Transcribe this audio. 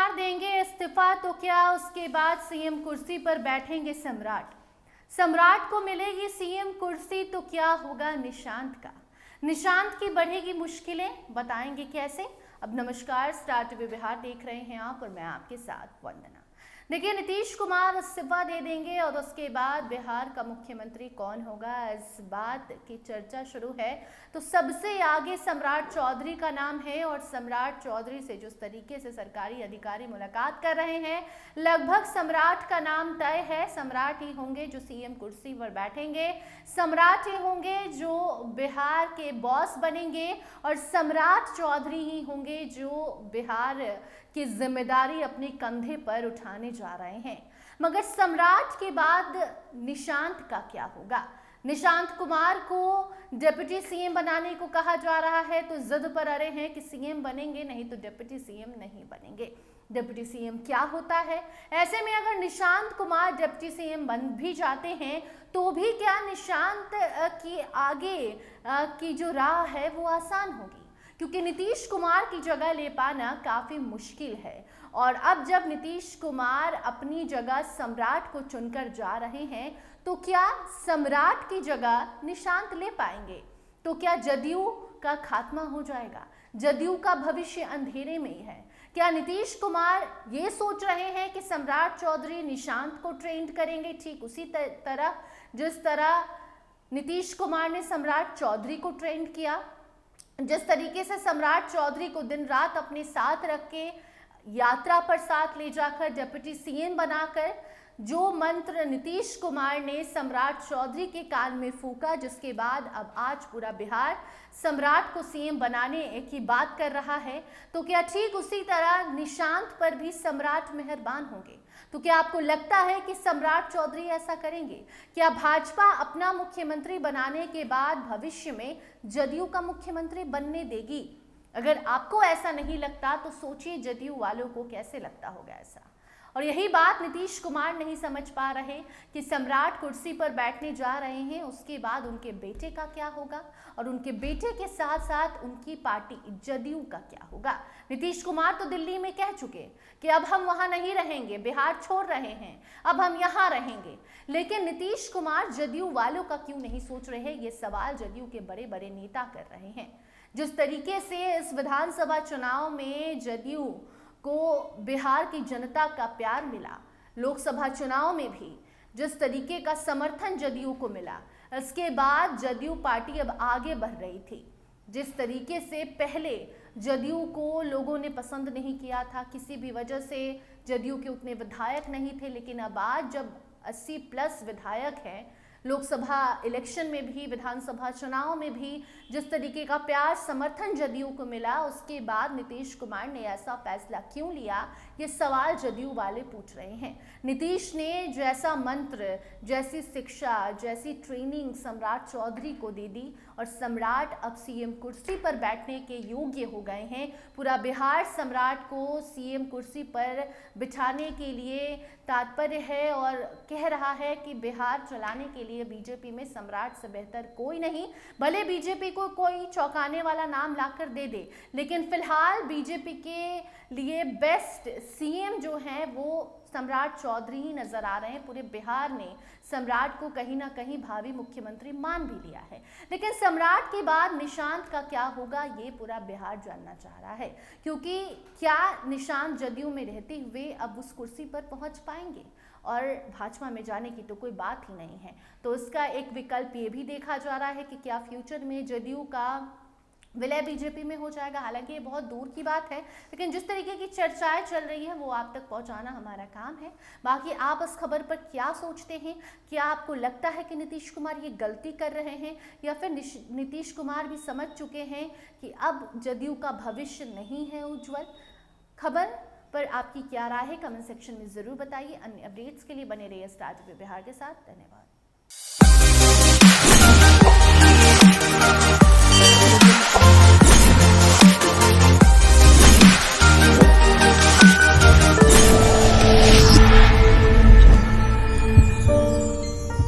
बिहार देंगे इस्तीफा तो क्या उसके बाद सीएम कुर्सी पर बैठेंगे सम्राट। सम्राट को मिलेगी सीएम कुर्सी तो क्या होगा निशांत का। निशांत की बढ़ेगी मुश्किलें, बताएंगे कैसे। अब नमस्कार, स्टार टीवी बिहार देख रहे हैं आप और मैं आपके साथ वंदना। देखिए, नीतीश कुमार इस्तीफा दे देंगे और उसके बाद बिहार का मुख्यमंत्री कौन होगा, इस बात की चर्चा शुरू है। तो सबसे आगे सम्राट चौधरी का नाम है और सम्राट चौधरी से जिस तरीके से सरकारी अधिकारी मुलाकात कर रहे हैं, लगभग सम्राट का नाम तय है। सम्राट ही होंगे जो सीएम कुर्सी पर बैठेंगे, सम्राट ही होंगे जो बिहार के बॉस बनेंगे और सम्राट चौधरी ही होंगे जो बिहार की जिम्मेदारी अपने कंधे पर उठाने जा रहे हैं। मगर सम्राट के बाद निशांत का क्या होगा। निशांत कुमार को डिप्टी सीएम बनाने को कहा जा रहा है, तो जिद पर अड़े हैं कि सीएम बनेंगे, नहीं तो डिप्टी सीएम नहीं बनेंगे। डिप्टी सीएम क्या होता है, ऐसे में अगर निशांत कुमार डिप्टी सीएम बन भी जाते हैं तो भी क्या निशांत की आगे की जो राह है वो आसान होगी, क्योंकि नीतीश कुमार की जगह ले पाना काफी मुश्किल है। और अब जब नीतीश कुमार अपनी जगह सम्राट को चुनकर जा रहे हैं, तो क्या सम्राट की जगह निशांत ले पाएंगे, तो क्या जदयू का खात्मा हो जाएगा, जदयू का भविष्य अंधेरे में ही है। क्या नीतीश कुमार ये सोच रहे हैं कि सम्राट चौधरी निशांत को ट्रेंड करेंगे, ठीक उसी तरह जिस तरह नीतीश कुमार ने सम्राट चौधरी को ट्रेंड किया, जिस तरीके से सम्राट चौधरी को दिन रात अपने साथ रख के यात्रा पर साथ ले जाकर डिप्टी सीएम बनाकर जो मंत्र नीतीश कुमार ने सम्राट चौधरी के कान में फूका, जिसके बाद अब आज पूरा बिहार सम्राट को सीएम बनाने की बात कर रहा है, तो क्या ठीक उसी तरह निशांत पर भी सम्राट मेहरबान होंगे। तो क्या आपको लगता है कि सम्राट चौधरी ऐसा करेंगे? क्या भाजपा अपना मुख्यमंत्री बनाने के बाद भविष्य में जदयू का मुख्यमंत्री बनने देगी? अगर आपको ऐसा नहीं लगता तो सोचिए जदयू वालों को कैसे लगता होगा ऐसा। और यही बात नीतीश कुमार नहीं समझ पा रहे कि सम्राट कुर्सी पर बैठने जा रहे हैं, उसके बाद उनके बेटे का क्या होगा और उनके बेटे के साथ साथ उनकी पार्टी जदयू का क्या होगा। नीतीश कुमार तो दिल्ली में कह चुके कि अब हम वहां नहीं रहेंगे, बिहार छोड़ रहे हैं, अब हम यहां रहेंगे। लेकिन नीतीश कुमार जदयू वालों का क्यों नहीं सोच रहे, ये सवाल जदयू के बड़े बड़े नेता कर रहे हैं। जिस तरीके से इस विधानसभा चुनाव में जदयू को बिहार की जनता का प्यार मिला, लोकसभा चुनाव में भी जिस तरीके का समर्थन जदयू को मिला, इसके बाद जदयू पार्टी अब आगे बढ़ रही थी। जिस तरीके से पहले जदयू को लोगों ने पसंद नहीं किया था, किसी भी वजह से जदयू के उतने विधायक नहीं थे, लेकिन अब आज जब 80+ विधायक हैं, लोकसभा इलेक्शन में भी विधानसभा चुनाव में भी जिस तरीके का प्यार समर्थन जदयू को मिला, उसके बाद नीतीश कुमार ने ऐसा फैसला क्यों लिया, ये सवाल जदयू वाले पूछ रहे हैं। नीतीश ने जैसा मंत्र, जैसी शिक्षा, जैसी ट्रेनिंग सम्राट चौधरी को दे दी और सम्राट अब सीएम कुर्सी पर बैठने के योग्य हो गए हैं। पूरा बिहार सम्राट को सीएम कुर्सी पर बिठाने के लिए तात्पर्य है और कह रहा है कि बिहार चलाने के लिए बीजेपी में सम्राट से बेहतर कोई नहीं। भले बीजेपी को कोई चौंकाने वाला नाम लाकर दे दे, लेकिन फिलहाल बीजेपी के लिए बेस्ट सीएम जो हैं वो सम्राट चौधरी ही नजर आ रहे हैं। पूरे बिहार ने सम्राट को कहीं ना कहीं भावी मुख्यमंत्री मान भी लिया है, लेकिन सम्राट के बाद निशांत का क्या होगा ये पूरा बिहार जानना चाह रहा है, क्योंकि क्या निशांत जदयू में रहते हुए अब उस कुर्सी पर पहुंच पाएंगे और भाजपा में जाने की तो कोई बात ही नहीं है। तो इसका एक विकल्प ये भी देखा जा रहा है कि क्या फ्यूचर में जदयू का विलय बीजेपी में हो जाएगा। हालांकि ये बहुत दूर की बात है, लेकिन जिस तरीके की चर्चाएं चल रही है वो आप तक पहुंचाना हमारा काम है। बाकी आप इस खबर पर क्या सोचते हैं? क्या आपको लगता है कि नीतीश कुमार ये गलती कर रहे हैं, या फिर नीतीश कुमार भी समझ चुके हैं कि अब जदयू का भविष्य नहीं है उज्जवल? खबर पर आपकी क्या राय है, कमेंट सेक्शन में जरूर बताइए। अन्य अपडेट्स के लिए बने रहिए स्टार टीवी बिहार के साथ। धन्यवाद।